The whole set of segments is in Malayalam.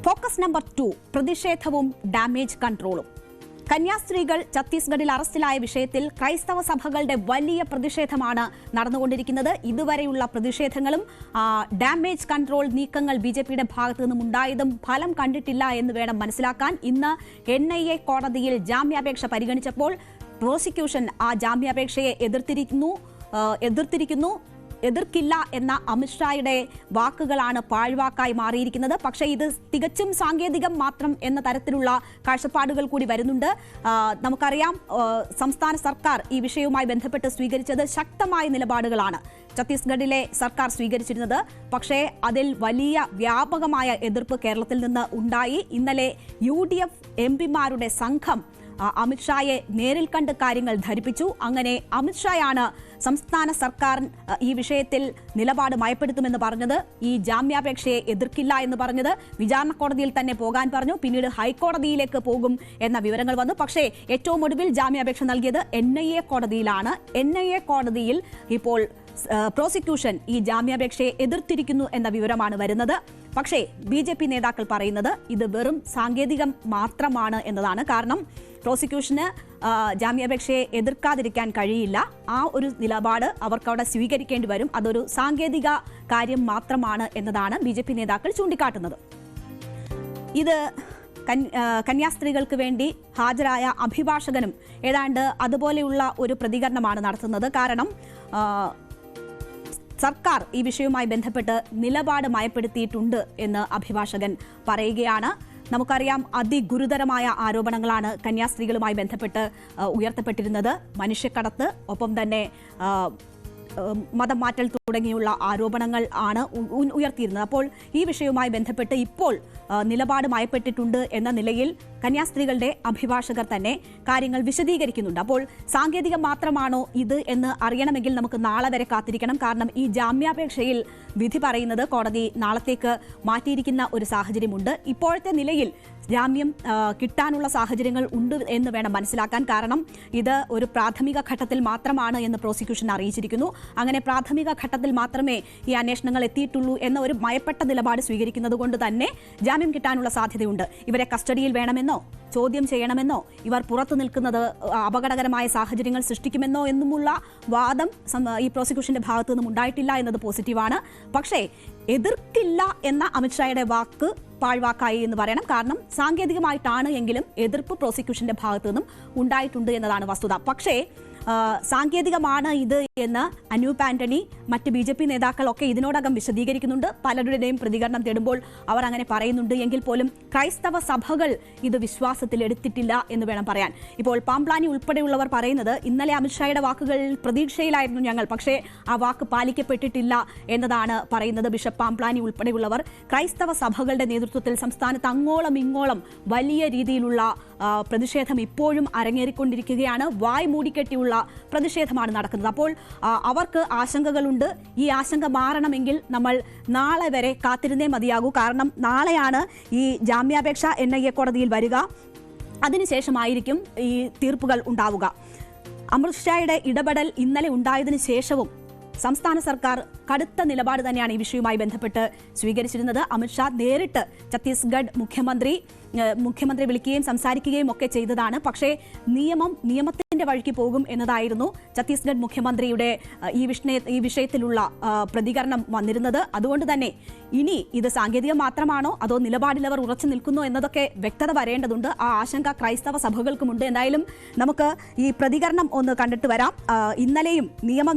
ഫോക്കസ് നമ്പർ 2 പ്രതിഷേധവും ഡാമേജ് കൺട്രോളും. കന്യാസ്ത്രീകൾ ഛത്തീസ്ഗഡിൽ അറസ്റ്റിലായ വിഷയത്തിൽ ക്രൈസ്തവ സഭകളുടെ വലിയ പ്രതിഷേധമാണ് നടന്നുകൊണ്ടിരിക്കുന്നത്. ഇതുവരെയുള്ള പ്രതിഷേധങ്ങളും ഡാമേജ് കൺട്രോൾ നീക്കങ്ങൾ ബിജെപിയുടെ ഭാഗത്തു നിന്നും ഉണ്ടായതും ഫലം കണ്ടിട്ടില്ല എന്ന് വേണം മനസ്സിലാക്കാൻ. ഇന്ന് NIA കോടതിയിൽ ജാമ്യാപേക്ഷ പരിഗണിച്ചപ്പോൾ പ്രോസിക്യൂഷൻ ആ ജാമ്യാപേക്ഷയെ എതിർക്കില്ല എന്ന അമിത്ഷായുടെ വാക്കുകളാണ് പാഴ്വാക്കായി മാറിയിരിക്കുന്നത്. പക്ഷേ ഇത് തികച്ചും സാങ്കേതികം മാത്രം എന്ന തരത്തിലുള്ള കാഴ്ചപ്പാടുകൾ കൂടി വരുന്നുണ്ട്. നമുക്കറിയാം, സംസ്ഥാന സർക്കാർ ഈ വിഷയവുമായി ബന്ധപ്പെട്ട് സ്വീകരിച്ചത് ശക്തമായ നിലപാടുകളാണ് ഛത്തീസ്ഗഡിലെ സർക്കാർ സ്വീകരിച്ചിരുന്നത്. പക്ഷേ അതിൽ വലിയ വ്യാപകമായ എതിർപ്പ് കേരളത്തിൽ നിന്ന് ഉണ്ടായി. ഇന്നലെ UDF MPമാരുടെ സംഘം അമിത്ഷായെ നേരിൽ കണ്ട് കാര്യങ്ങൾ ധരിപ്പിച്ചു. അങ്ങനെ അമിത്ഷായാണ് സംസ്ഥാന സർക്കാർ ഈ വിഷയത്തിൽ നിലപാട് മയപ്പെടുത്തുമെന്ന് പറഞ്ഞത്. ഈ ജാമ്യാപേക്ഷയെ എതിർക്കില്ല എന്ന് പറഞ്ഞത്. വിചാരണ കോടതിയിൽ തന്നെ പോകാൻ പറഞ്ഞു. പിന്നീട് ഹൈക്കോടതിയിലേക്ക് പോകും എന്ന വിവരങ്ങൾ വന്നു. പക്ഷേ ഏറ്റവും ഒടുവിൽ ജാമ്യാപേക്ഷ നൽകിയത് NIA കോടതിയിലാണ്. NIA കോടതിയിൽ ഇപ്പോൾ പ്രോസിക്യൂഷൻ ഈ ജാമ്യാപേക്ഷയെ എതിർത്തിരിക്കുന്നു എന്ന വിവരമാണ് വരുന്നത്. പക്ഷേ BJP നേതാക്കൾ പറയുന്നത് ഇത് വെറും സാങ്കേതികം മാത്രമാണ് എന്നതാണ്. കാരണം പ്രോസിക്യൂഷന് ജാമ്യാപേക്ഷയെ എതിർക്കാതിരിക്കാൻ കഴിയില്ല. ആ ഒരു നിലപാട് അവർക്ക് അവിടെ സ്വീകരിക്കേണ്ടി വരും. അതൊരു സാങ്കേതിക കാര്യം മാത്രമാണ് എന്നതാണ് BJP നേതാക്കൾ ചൂണ്ടിക്കാട്ടുന്നത്. ഇത് കന്യാസ്ത്രീകൾക്ക് വേണ്ടി ഹാജരായ അഭിഭാഷകനും ഏതാണ്ട് അതുപോലെയുള്ള ഒരു പ്രതികരണമാണ് നടത്തുന്നത്. കാരണം സർക്കാർ ഈ വിഷയവുമായി ബന്ധപ്പെട്ട് നിലപാട് മയപ്പെടുത്തിയിട്ടുണ്ട് എന്ന് അഭിഭാഷകൻ പറയുകയാണ്. നമുക്കറിയാം, അതിഗുരുതരമായ ആരോപണങ്ങളാണ് കന്യാസ്ത്രീകളുമായി ബന്ധപ്പെട്ട് ഉയർത്തപ്പെട്ടിരുന്നത്. മനുഷ്യക്കടത്ത്, ഒപ്പം തന്നെ മതം മാറ്റൽ തുടങ്ങിയുള്ള ആരോപണങ്ങൾ ആണ് ഉയർത്തിയിരുന്നത്. അപ്പോൾ ഈ വിഷയവുമായി ബന്ധപ്പെട്ട് ഇപ്പോൾ നിലപാട് മയപ്പെട്ടിട്ടുണ്ട് എന്ന നിലയിൽ കന്യാസ്ത്രീകളുടെ അഭിഭാഷകർ തന്നെ കാര്യങ്ങൾ വിശദീകരിക്കുന്നുണ്ട്. അപ്പോൾ സാങ്കേതികം മാത്രമാണോ ഇത് എന്ന് അറിയണമെങ്കിൽ നമുക്ക് നാളെ വരെ കാത്തിരിക്കണം. കാരണം ഈ ജാമ്യാപേക്ഷയിൽ വിധി പറയുന്നത് കോടതി നാളത്തേക്ക് മാറ്റിയിരിക്കുന്ന ഒരു സാഹചര്യമുണ്ട്. ഇപ്പോഴത്തെ നിലയിൽ ജാമ്യം കിട്ടാനുള്ള സാഹചര്യങ്ങൾ ഉണ്ട് എന്ന് വേണം മനസ്സിലാക്കാൻ. കാരണം ഇത് ഒരു പ്രാഥമിക ഘട്ടത്തിൽ മാത്രമാണ് എന്ന് പ്രോസിക്യൂഷൻ അറിയിച്ചിരിക്കുന്നു. അങ്ങനെ പ്രാഥമിക ഘട്ടത്തിൽ മാത്രമേ ഈ അന്വേഷണങ്ങൾ എത്തിയിട്ടുള്ളൂ എന്ന ഒരു മയപ്പെട്ട നിലപാട് സ്വീകരിക്കുന്നത് കൊണ്ട് തന്നെ ജാമ്യം കിട്ടാനുള്ള സാധ്യതയുണ്ട്. ഇവരെ കസ്റ്റഡിയിൽ വേണമെന്നോ ചോദ്യം ചെയ്യണമെന്നോ ഇവർ പുറത്തു നിൽക്കുന്നത് അപകടകരമായ സാഹചര്യങ്ങൾ സൃഷ്ടിക്കുമെന്നോ എന്നുമുള്ള വാദം ഈ പ്രോസിക്യൂഷന്റെ ഭാഗത്തു നിന്നും ഉണ്ടായിട്ടില്ല എന്നത് പോസിറ്റീവാണ്. പക്ഷേ എതിർക്കില്ല എന്ന അമിത്ഷായുടെ വാക്ക് പാഴ്വാക്കായി എന്ന് പറയണം. കാരണം സാങ്കേതികമായിട്ടാണ് എങ്കിലും എതിർപ്പ് പ്രോസിക്യൂഷന്റെ ഭാഗത്തു നിന്നും ഉണ്ടായിട്ടുണ്ട് എന്നതാണ് വസ്തുത. പക്ഷേ സാങ്കേതികമാണ് ഇത് എന്ന് അനൂപ് ആന്റണി, മറ്റ് BJP നേതാക്കളൊക്കെ ഇതിനോടകം വിശദീകരിക്കുന്നുണ്ട്. പലരുടെയും പ്രതികരണം തേടുമ്പോൾ അവർ അങ്ങനെ പറയുന്നുണ്ട്. എങ്കിൽ പോലും ക്രൈസ്തവ സഭകൾ ഇത് വിശ്വാസത്തിൽ എടുത്തിട്ടില്ല എന്ന് വേണം പറയാൻ. ഇപ്പോൾ പാംപ്ലാനി ഉൾപ്പെടെയുള്ളവർ പറയുന്നത് ഇന്നലെ അമിത്ഷായുടെ വാക്കുകൾ പ്രതീക്ഷയിലായിരുന്നു ഞങ്ങൾ, പക്ഷേ ആ വാക്ക് പാലിക്കപ്പെട്ടിട്ടില്ല എന്നതാണ് പറയുന്നത്. ബിഷപ്പ് പാംപ്ലാനി ഉൾപ്പെടെയുള്ളവർ ക്രൈസ്തവ സഭകളുടെ നേതൃത്വത്തിൽ സംസ്ഥാനത്ത് അങ്ങോളം ഇങ്ങോളം വലിയ രീതിയിലുള്ള പ്രതിഷേധം ഇപ്പോഴും അരങ്ങേറിക്കൊണ്ടിരിക്കുകയാണ്. വായ് മൂടിക്കെട്ടിയുള്ള പ്രതിഷേധമാണ് നടക്കുന്നത്. അപ്പോൾ അവർക്ക് ആശങ്കകളുണ്ട്. ഈ ആശങ്ക മാറണമെങ്കിൽ നമ്മൾ നാളെ വരെ കാത്തിരുന്നേ മതിയാകൂ. കാരണം നാളെയാണ് ഈ ജാമ്യാപേക്ഷ NIA കോടതിയിൽ വരിക. അതിനുശേഷമായിരിക്കും ഈ തീർപ്പുകൾ ഉണ്ടാവുക. അമിത്ഷായുടെ ഇടപെടൽ ഇന്നലെ ഉണ്ടായതിനു ശേഷവും സംസ്ഥാന സർക്കാർ കടുത്ത നിലപാട് തന്നെയാണ് ഈ വിഷയവുമായി ബന്ധപ്പെട്ട് സ്വീകരിച്ചിരുന്നത്. അമിത്ഷാ നേരിട്ട് ഛത്തീസ്ഗഡ് മുഖ്യമന്ത്രി വിളിക്കുകയും സംസാരിക്കുകയും ഒക്കെ ചെയ്തതാണ്. പക്ഷേ നിയമത്തിന്റെ വഴിക്ക് പോകും എന്നതായിരുന്നു ഛത്തീസ്ഗഡ് മുഖ്യമന്ത്രിയുടെ ഈ വിഷയത്തിലുള്ള പ്രതികരണം വന്നിരുന്നത്. അതുകൊണ്ട് തന്നെ ഇനി ഇത് സാങ്കേതികം മാത്രമാണോ അതോ നിലപാടിലവർ ഉറച്ചു നിൽക്കുന്നോ എന്നതൊക്കെ വ്യക്തത വരേണ്ടതുണ്ട്. ആ ആശങ്ക ക്രൈസ്തവ സഭകൾക്കുമുണ്ട്. എന്തായാലും നമുക്ക് ഈ പ്രതികരണം ഒന്ന് കണ്ടിട്ട് വരാം. ഇന്നലെയും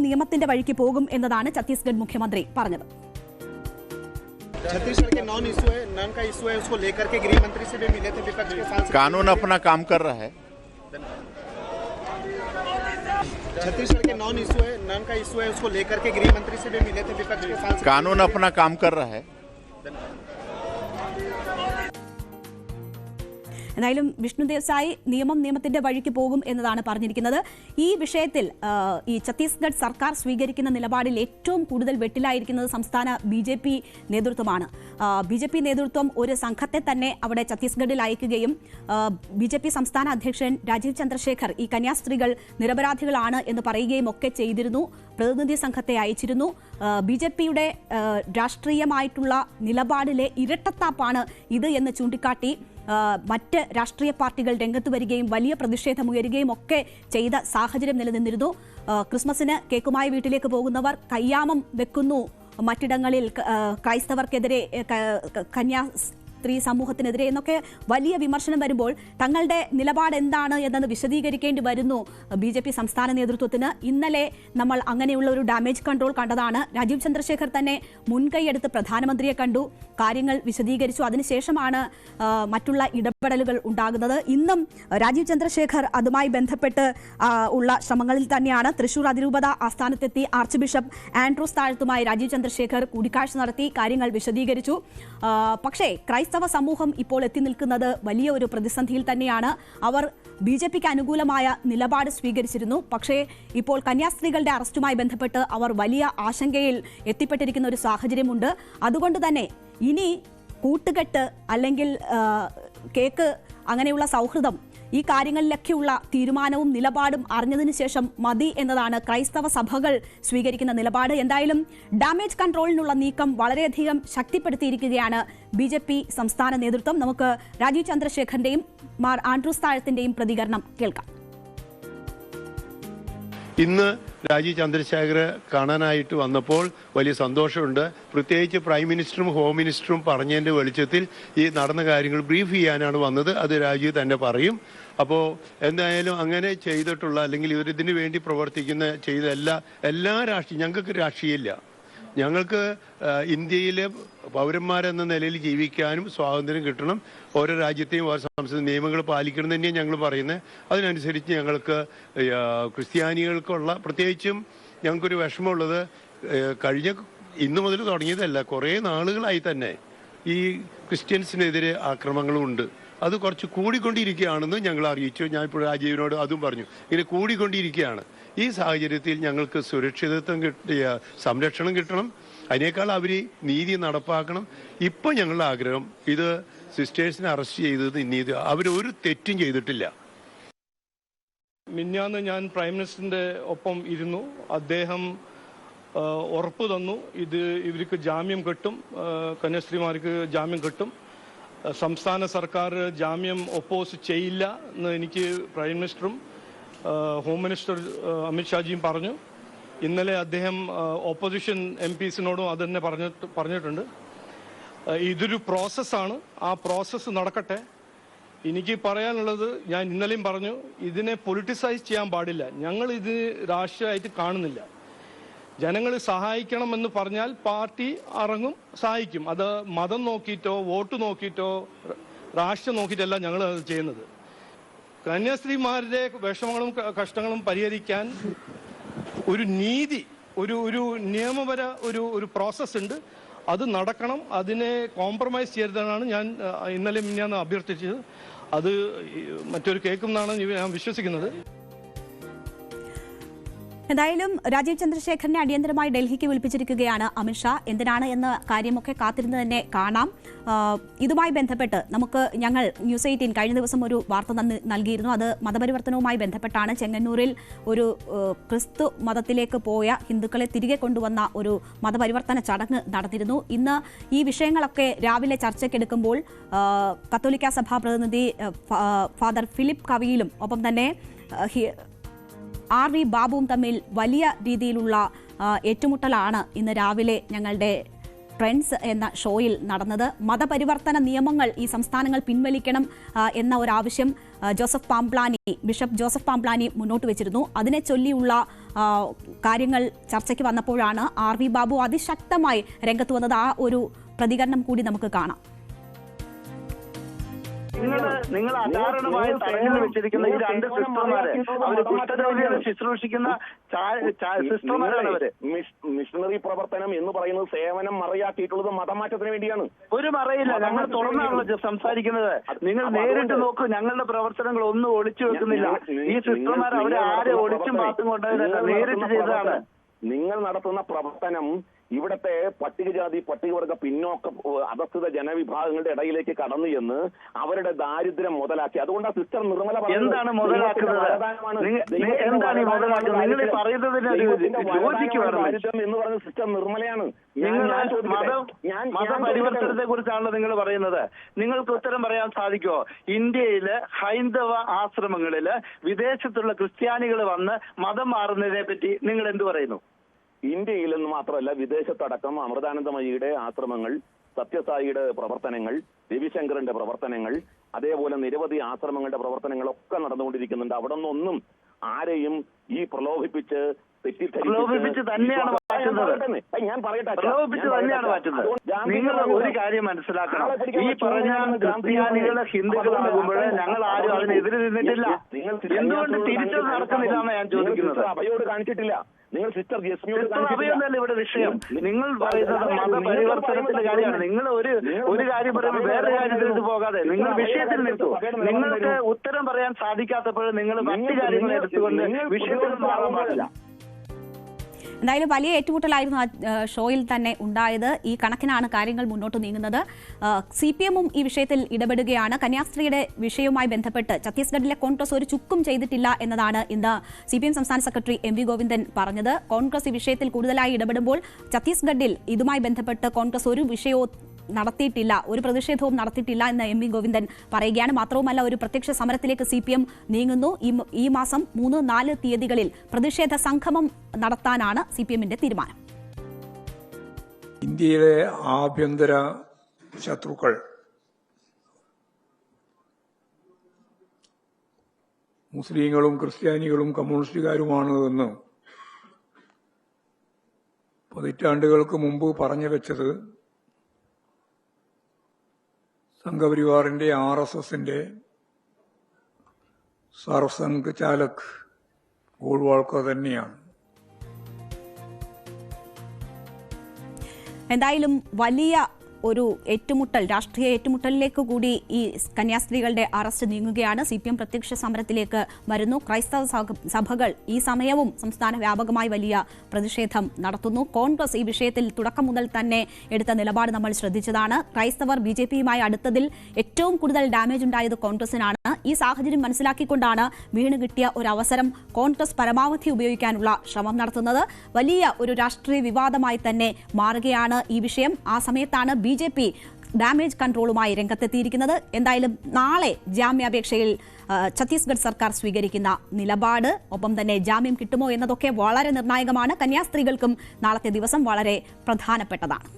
നിയമത്തിന്റെ വഴിക്ക് പോകും എന്നതാണ് ഛത്തീസ്ഗഡ് മുഖ്യമന്ത്രി പറഞ്ഞത്. छत्तीसगढ़ के नॉन का इशू है, उसको लेकर के गृह मंत्री से भी मिले थे विपक्ष के साथ। कानून अपना काम कर रहा है। छत्तीसगढ़ के नॉन का इशू है, उसको लेकर के गृह मंत्री से भी मिले थे विपक्ष के साथ। कानून अपना काम कर रहा है। എന്തായാലും വിഷ്ണു ദേസായി നിയമത്തിന്റെ വഴിക്ക് പോകും എന്നതാണ് പറഞ്ഞിരിക്കുന്നത്. ഈ വിഷയത്തിൽ ഈ ഛത്തീസ്ഗഡ് സർക്കാർ സ്വീകരിക്കുന്ന നിലപാടിൽ ഏറ്റവും കൂടുതൽ വെട്ടിലായിരിക്കുന്നത് സംസ്ഥാന BJP നേതൃത്വമാണ്. BJP നേതൃത്വം ഒരു സംഘത്തെ തന്നെ അവിടെ ഛത്തീസ്ഗഡിൽ അയക്കുകയും BJP സംസ്ഥാന അധ്യക്ഷൻ രാജീവ് ചന്ദ്രശേഖർ ഈ കന്യാസ്ത്രീകൾ നിരപരാധികളാണ് എന്ന് പറയുകയും ഒക്കെ ചെയ്തിരുന്നു. പ്രതിനിധി സംഘത്തെ അയച്ചിരുന്നു. BJPയുടെ രാഷ്ട്രീയമായിട്ടുള്ള നിലപാടിലെ ഇരട്ടത്താപ്പാണ് ഇത് എന്ന് ചൂണ്ടിക്കാട്ടി മറ്റ് രാഷ്ട്രീയ പാർട്ടികൾ രംഗത്ത് വരികയും വലിയ പ്രതിഷേധമുയരുകയും ഒക്കെ ചെയ്ത സാഹചര്യം നിലനിന്നിരുന്നു. ക്രിസ്മസിന് കേക്കുമായി വീട്ടിലേക്ക് പോകുന്നവർ കയ്യാമം വെക്കുന്നു, മറ്റിടങ്ങളിൽ ക്രൈസ്തവർക്കെതിരെ സ്ത്രീ സമൂഹത്തിനെതിരെ എന്നൊക്കെ വലിയ വിമർശനം വരുമ്പോൾ തങ്ങളുടെ നിലപാട് എന്താണ് എന്നത് വിശദീകരിക്കേണ്ടി വരുന്നു BJP സംസ്ഥാന നേതൃത്വത്തിന്. ഇന്നലെ നമ്മൾ അങ്ങനെയുള്ള ഒരു ഡാമേജ് കൺട്രോൾ കണ്ടതാണ്. രാജീവ് ചന്ദ്രശേഖർ തന്നെ മുൻകൈയെടുത്ത് പ്രധാനമന്ത്രിയെ കണ്ടു, കാര്യങ്ങൾ വിശദീകരിച്ചു. അതിനുശേഷമാണ് മറ്റുള്ള ഇടപെടലുകൾ ഉണ്ടാകുന്നത്. ഇന്നും രാജീവ് ചന്ദ്രശേഖർ അതുമായി ബന്ധപ്പെട്ട് ഉള്ള ശ്രമങ്ങളിൽ തന്നെയാണ്. തൃശൂർ അതിരൂപത ആസ്ഥാനത്തെത്തി ആർച്ച് ബിഷപ്പ് ആൻഡ്രൂസ് താഴത്തുമായി രാജീവ് ചന്ദ്രശേഖർ കൂടിക്കാഴ്ച നടത്തി കാര്യങ്ങൾ വിശദീകരിച്ചു. പക്ഷേ ക്രൈസ്തവ സമൂഹം ഇപ്പോൾ എത്തി നിൽക്കുന്നത് വലിയ ഒരു പ്രതിസന്ധിയിൽ തന്നെയാണ്. അവർ BJPക്ക് അനുകൂലമായ നിലപാട് സ്വീകരിച്ചിരുന്നു. പക്ഷേ ഇപ്പോൾ കന്യാസ്ത്രീകളുടെ അറസ്റ്റുമായി ബന്ധപ്പെട്ട് അവർ വലിയ ആശങ്കയിൽ എത്തിപ്പെട്ടിരിക്കുന്ന ഒരു സാഹചര്യമുണ്ട്. അതുകൊണ്ട് തന്നെ ഇനി കൂട്ടുകെട്ട് അല്ലെങ്കിൽ കേക്ക് അങ്ങനെയുള്ള സൗഹൃദം ഈ കാര്യങ്ങളിലൊക്കെയുള്ള തീരുമാനവും നിലപാടും അറിഞ്ഞതിനു ശേഷം മതി എന്നതാണ് ക്രൈസ്തവ സഭകൾ സ്വീകരിക്കുന്ന നിലപാട്. എന്തായാലും ഡാമേജ് കൺട്രോളിനുള്ള നീക്കം വളരെയധികം ശക്തിപ്പെടുത്തിയിരിക്കുകയാണ് BJP സംസ്ഥാന നേതൃത്വം. നമുക്ക് രാജീവ് ചന്ദ്രശേഖറിന്റെയും മാർ ആൻഡ്രൂസ് താഴത്തിന്റെയും പ്രതികരണം കേൾക്കാം. ഇന്ന് രാജീവ് ചന്ദ്രശേഖരെ കാണാനായിട്ട് വന്നപ്പോൾ വലിയ സന്തോഷമുണ്ട്. പ്രത്യേകിച്ച് പ്രൈം മിനിസ്റ്ററും ഹോം മിനിസ്റ്ററും പറഞ്ഞതിൻ്റെ വെളിച്ചത്തിൽ ഈ നടന്ന കാര്യങ്ങൾ ബ്രീഫ് ചെയ്യാനാണ് വന്നത്. അത് രാജീവ് തന്നെ പറയും. അപ്പോൾ എന്തായാലും അങ്ങനെ ചെയ്തിട്ടുള്ള അല്ലെങ്കിൽ ഇവരിതിനു വേണ്ടി പ്രവർത്തിക്കുന്ന ചെയ്ത എല്ലാ രാഷ്ട്രീയം ഞങ്ങൾക്ക് രാഷ്ട്രീയമില്ല. ഞങ്ങൾക്ക് ഇന്ത്യയിലെ പൗരന്മാരെന്ന നിലയിൽ ജീവിക്കാനും സ്വാതന്ത്ര്യം കിട്ടണം. ഓരോ രാജ്യത്തെയും ഓരോ സംസ്ഥാന നിയമങ്ങൾ പാലിക്കണം തന്നെയാണ് ഞങ്ങൾ പറയുന്നത്. അതിനനുസരിച്ച് ഞങ്ങൾക്ക് ക്രിസ്ത്യാനികൾക്കുള്ള പ്രത്യേകിച്ചും ഞങ്ങൾക്കൊരു വിഷമമുള്ളത് ഇന്നു മുതൽ തുടങ്ങിയതല്ല, കുറേ നാളുകളായി തന്നെ ഈ ക്രിസ്ത്യൻസിനെതിരെ ആക്രമണങ്ങളും ഉണ്ട്. അത് കുറച്ച് കൂടിക്കൊണ്ടിരിക്കുകയാണെന്ന് ഞങ്ങൾ അറിയിച്ചു. ഞാൻ ഇപ്പോൾ രാജീവിനോട് അതും പറഞ്ഞു, ഇങ്ങനെ കൂടിക്കൊണ്ടിരിക്കുകയാണ്. ഈ സാഹചര്യത്തിൽ ഞങ്ങൾക്ക് സുരക്ഷിതത്വം സംരക്ഷണം കിട്ടണം. അതിനേക്കാൾ അവർ നീതി നടപ്പാക്കണം. ഇപ്പം ഞങ്ങളുടെ ആഗ്രഹം ഇത് സിസ്റ്റേഴ്സിനെ അറസ്റ്റ് ചെയ്തത് ഇന്നീത് അവരൊരു തെറ്റും ചെയ്തിട്ടില്ല. മിഞ്ഞാന്ന് ഞാൻ പ്രൈം മിനിസ്റ്ററിന്റെ ഒപ്പം ഇരുന്നു. അദ്ദേഹം ഉറപ്പ് തന്നു ഇവർക്ക് ജാമ്യം കിട്ടും, കന്യാസ്ത്രീമാർക്ക് ജാമ്യം കിട്ടും. സംസ്ഥാന സർക്കാർ ജാമ്യം ഒപ്പോസ് ചെയ്യില്ല എന്ന് എനിക്ക് പ്രൈം മിനിസ്റ്ററും ഹോം മിനിസ്റ്റർ അമിത്ഷാജിയും പറഞ്ഞു. ഇന്നലെ അദ്ദേഹം ഓപ്പോസിഷൻ MPസിനോടും അത് തന്നെ പറഞ്ഞിട്ടുണ്ട്. ഇതൊരു പ്രോസസ്സാണ്, ആ പ്രോസസ്സ് നടക്കട്ടെ. എനിക്ക് പറയാനുള്ളത് ഞാൻ ഇന്നലെയും പറഞ്ഞു, ഇതിനെ പൊളിറ്റിസൈസ് ചെയ്യാൻ പാടില്ല. ഞങ്ങൾ ഇത് രാഷ്ട്രീയമായിട്ട് കാണുന്നില്ല. ജനങ്ങൾ സഹായിക്കണമെന്ന് പറഞ്ഞാൽ പാർട്ടി ഇറങ്ങും, സഹായിക്കും. അത് മതം നോക്കിയിട്ടോ വോട്ട് നോക്കിയിട്ടോ രാഷ്ട്രീയം നോക്കിയിട്ടല്ല ഞങ്ങൾ അത് ചെയ്യുന്നത്. കന്യാസ്ത്രീമാരുടെ വിഷമങ്ങളും കഷ്ടങ്ങളും പരിഹരിക്കാൻ ഒരു നീതി, ഒരു നിയമപര ഒരു പ്രോസസ് ഉണ്ട്. അത് നടക്കണം. അതിനെ കോംപ്രമൈസ് ചെയ്യരുതെന്നാണ് ഞാൻ ഇന്നലെ ഞാൻ അഭ്യർത്ഥിച്ചത്. അത് മറ്റൊരു കേൾക്കുമെന്നാണ് ഞാൻ വിശ്വസിക്കുന്നത്. എന്തായാലും രാജീവ് ചന്ദ്രശേഖറിനെ അടിയന്തരമായി ഡൽഹിക്ക് വിളിപ്പിച്ചിരിക്കുകയാണ് അമിത്ഷാ. എന്തിനാണ് എന്ന കാര്യമൊക്കെ കാത്തിരുന്ന് തന്നെ കാണാം. ഇതുമായി ബന്ധപ്പെട്ട് ഞങ്ങൾ ന്യൂസ് 18 കഴിഞ്ഞ ദിവസം ഒരു വാർത്ത നൽകിയിരുന്നു. അത് മതപരിവർത്തനവുമായി ബന്ധപ്പെട്ടാണ്. ചെങ്ങന്നൂരിൽ ഒരു ക്രിസ്തു മതത്തിലേക്ക് പോയ ഹിന്ദുക്കളെ തിരികെ കൊണ്ടുവന്ന ഒരു മതപരിവർത്തന ചടങ്ങ് നടന്നിരുന്നു. ഇന്ന് ഈ വിഷയങ്ങളൊക്കെ രാവിലെ ചർച്ചയ്ക്കെടുക്കുമ്പോൾ കത്തോലിക്ക സഭാ പ്രതിനിധി ഫാദർ ഫിലിപ്പ് കവിയിലും ഒപ്പം തന്നെ RV ബാബുവും തമ്മിൽ വലിയ രീതിയിലുള്ള ഏറ്റുമുട്ടലാണ് ഇന്ന് രാവിലെ ഞങ്ങളുടെ ട്രെൻഡ്സ് എന്ന ഷോയിൽ നടന്നത്. മതപരിവർത്തന നിയമങ്ങൾ ഈ സംസ്ഥാനങ്ങൾ പിൻവലിക്കണം എന്ന ഒരാവശ്യം ബിഷപ്പ് ജോസഫ് പാംപ്ലാനി മുന്നോട്ട് വെച്ചിരുന്നു. അതിനെ ചൊല്ലിയുള്ള കാര്യങ്ങൾ ചർച്ചയ്ക്ക് വന്നപ്പോഴാണ് RV ബാബു അതിശക്തമായി രംഗത്ത് വന്നത്. ആ ഒരു പ്രതികരണം കൂടി നമുക്ക് കാണാം. നിങ്ങൾ അകാരണമായി തടഞ്ഞു വെച്ചിരിക്കുന്ന ഈ രണ്ട് സിസ്റ്റർമാരെ, അവര് കുഷ്ഠരോഗികളെ ശുശ്രൂഷിക്കുന്ന സിസ്റ്റർമാരാണ് അവര്. മിഷണറി പ്രവർത്തനം എന്ന് പറയുന്നത് സേവനം മറയാക്കിയിട്ടുള്ളത് മതമാറ്റത്തിന് വേണ്ടിയാണ്. ഒരു മറയില്ല, ഞങ്ങൾ തുറന്നാണല്ലോ സംസാരിക്കുന്നത്. നിങ്ങൾ നേരിട്ട് നോക്കൂ, ഞങ്ങളുടെ പ്രവർത്തനങ്ങൾ ഒന്നും ഒളിച്ചു വെക്കുന്നില്ല. ഈ സിസ്റ്റർമാർ അവരെ ആരെ ഒളിച്ചും പാത്തും കൊണ്ടുപോയതല്ല, നേരിട്ട് ചെയ്തതാണ്. നിങ്ങൾ നടത്തുന്ന പ്രവർത്തനം ഇവിടത്തെ പട്ടികജാതി പട്ടികവർഗ പിന്നോക്ക അധസ്ഥിത ജനവിഭാഗങ്ങളുടെ ഇടയിലേക്ക് കടന്നു ചെന്ന് അവരുടെ ദാരിദ്ര്യം മുതലാക്കി. അതുകൊണ്ടാണ് സിസ്റ്റർ നിർമ്മല എന്താണ് മുതലാക്കുന്നത്? എന്താണ് ഈ മുതലാക്കുന്നത്? നിങ്ങൾ പറയുന്നതിന് എന്ന് പറഞ്ഞ സിസ്റ്റർ നിർമ്മലയാണ്. മതപരിവർത്തനത്തെ കുറിച്ചാണല്ലോ നിങ്ങൾ പറയുന്നത്. നിങ്ങൾക്ക് ഉത്തരം പറയാൻ സാധിക്കുമോ? ഇന്ത്യയിലെ ഹൈന്ദവ ആശ്രമങ്ങളില് വിദേശത്തുള്ള ക്രിസ്ത്യാനികൾ വന്ന് മതം മാറുന്നതിനെ പറ്റി നിങ്ങൾ എന്ത് പറയുന്നു? ഇന്ത്യയിൽ നിന്ന് മാത്രമല്ല, വിദേശത്തടക്കം അമൃതാനന്ദമയിയുടെ ആശ്രമങ്ങൾ, സത്യസായിയുടെ പ്രവർത്തനങ്ങൾ, രവിശങ്കറിന്റെ പ്രവർത്തനങ്ങൾ, അതേപോലെ നിരവധി ആശ്രമങ്ങളുടെ പ്രവർത്തനങ്ങളൊക്കെ നടന്നുകൊണ്ടിരിക്കുന്നുണ്ട്. അവിടെ നിന്നൊന്നും ആരെയും ഈ പ്രലോഭിപ്പിച്ച് തന്നെയാണ് മാറ്റുന്നത്. ഞാൻ പറയട്ടെ, നിങ്ങൾ ഒരു കാര്യം മനസ്സിലാക്കണം. ഈ പറഞ്ഞ ക്രിസ്ത്യാനികള് ഹിന്ദുക്കളാകുമ്പോൾ ഞങ്ങൾ ആരും അതിനെതിരെ നിന്നിട്ടില്ല. എന്തുകൊണ്ട് തിരിച്ചത് നടക്കുന്നില്ല എന്നാണ് ഞാൻ ചോദിക്കുന്നത്. അഭയോട് കാണിച്ചിട്ടില്ല. നിങ്ങൾ സിസ്റ്റർ അഭയൊന്നല്ല ഇവിടെ വിഷയം. നിങ്ങൾ പറയുന്നത് മതപരിവർത്തനത്തിന്റെ കാര്യമാണ്. നിങ്ങൾ ഒരു കാര്യം പറയുമ്പോൾ വേറെ കാര്യത്തിലേക്ക് പോകാതെ നിങ്ങൾ വിഷയത്തിൽ നിൽക്കൂ. നിങ്ങൾക്ക് ഉത്തരം പറയാൻ സാധിക്കാത്തപ്പോൾ നിങ്ങൾ മറ്റു കാര്യങ്ങൾ എടുത്തുകൊണ്ട് വിഷയത്തിൽ മാറാൻ പാടില്ല. എന്തായാലും വലിയ ഏറ്റുമുട്ടലായിരുന്നു ആ ഷോയിൽ തന്നെ ഉണ്ടായത്. ഈ കണക്കിനാണ് കാര്യങ്ങൾ മുന്നോട്ട് നീങ്ങുന്നത്. CPM-ഉം ഈ വിഷയത്തിൽ ഇടപെടുകയാണ്. കന്യാസ്ത്രീയുടെ വിഷയവുമായി ബന്ധപ്പെട്ട് ഛത്തീസ്ഗഡിലെ കോൺഗ്രസ് ഒരു ചുക്കും ചെയ്തിട്ടില്ല എന്നതാണ് ഇന്ന് CPM സംസ്ഥാന സെക്രട്ടറി MV ഗോവിന്ദൻ പറഞ്ഞത്. കോൺഗ്രസ് ഈ വിഷയത്തിൽ കൂടുതലായി ഇടപെടുമ്പോൾ ഛത്തീസ്ഗഡിൽ ഇതുമായി ബന്ധപ്പെട്ട് കോൺഗ്രസ് ഒരു വിഷയവും നടത്തിയിട്ടില്ല, ഒരു പ്രതിഷേധവും നടത്തിയിട്ടില്ല എന്ന് MV ഗോവിന്ദൻ പറയുകയാണ്. മാത്രവുമല്ല, ഒരു പ്രത്യക്ഷ സമരത്തിലേക്ക് CPM നീങ്ങുന്നു. ഈ മാസം 3-4 തീയതികളിൽ പ്രതിഷേധ സംഗമം നടത്താനാണ് CPM-ന്റെ തീരുമാനം. ഇന്ത്യയിലെ ആഭ്യന്തര ശത്രുക്കൾ മുസ്ലിങ്ങളും ക്രിസ്ത്യാനികളും കമ്മ്യൂണിസ്റ്റുകാരുമാണ് എന്ന് പതിറ്റാണ്ടുകൾക്ക് മുമ്പ് പറഞ്ഞു വെച്ചത് സംഘപരിവാറിന്റെ RSSന്റെ സർസംഘ് ചാലക് ഗോൾവാൾക്കർ തന്നെയാണ്. എന്തായാലും വലിയ ഒരു ഏറ്റുമുട്ടൽ, രാഷ്ട്രീയ ഏറ്റുമുട്ടലിലേക്ക് കൂടി ഈ കന്യാസ്ത്രീകളുടെ അറസ്റ്റ് നീങ്ങുകയാണ്. CPM പ്രത്യക്ഷ സമരത്തിലേക്ക് വരുന്നു. ക്രൈസ്തവ സഭകൾ ഈ സമയവും സംസ്ഥാന വ്യാപകമായി വലിയ പ്രതിഷേധം നടത്തുന്നു. കോൺഗ്രസ് ഈ വിഷയത്തിൽ തുടക്കം മുതൽ തന്നെ എടുത്ത നിലപാട് നമ്മൾ ശ്രദ്ധിച്ചതാണ്. ക്രൈസ്തവർ BJP-യുമായി അടുത്തതിൽ ഏറ്റവും കൂടുതൽ ഡാമേജ് ഉണ്ടായത് കോൺഗ്രസിനാണ്. ഈ സാഹചര്യം മനസ്സിലാക്കിക്കൊണ്ടാണ് വീണ് കിട്ടിയ ഒരു അവസരം കോൺഗ്രസ് പരമാവധി ഉപയോഗിക്കാനുള്ള ശ്രമം നടത്തുന്നത്. വലിയ ഒരു രാഷ്ട്രീയ വിവാദമായി തന്നെ മാറുകയാണ് ഈ വിഷയം. ആ സമയത്താണ് BJP ഡാമേജ് കൺട്രോളുമായി രംഗത്തെത്തിയിരിക്കുന്നത്. എന്തായാലും നാളെ ജാമ്യാപേക്ഷയിൽ ഛത്തീസ്ഗഡ് സർക്കാർ സ്വീകരിക്കുന്ന നിലപാട്, ഒപ്പം തന്നെ ജാമ്യം കിട്ടുമോ എന്നതൊക്കെ വളരെ നിർണായകമാണ്. കന്യാസ്ത്രീകൾക്കും നാളത്തെ ദിവസം വളരെ പ്രധാനപ്പെട്ടതാണ്.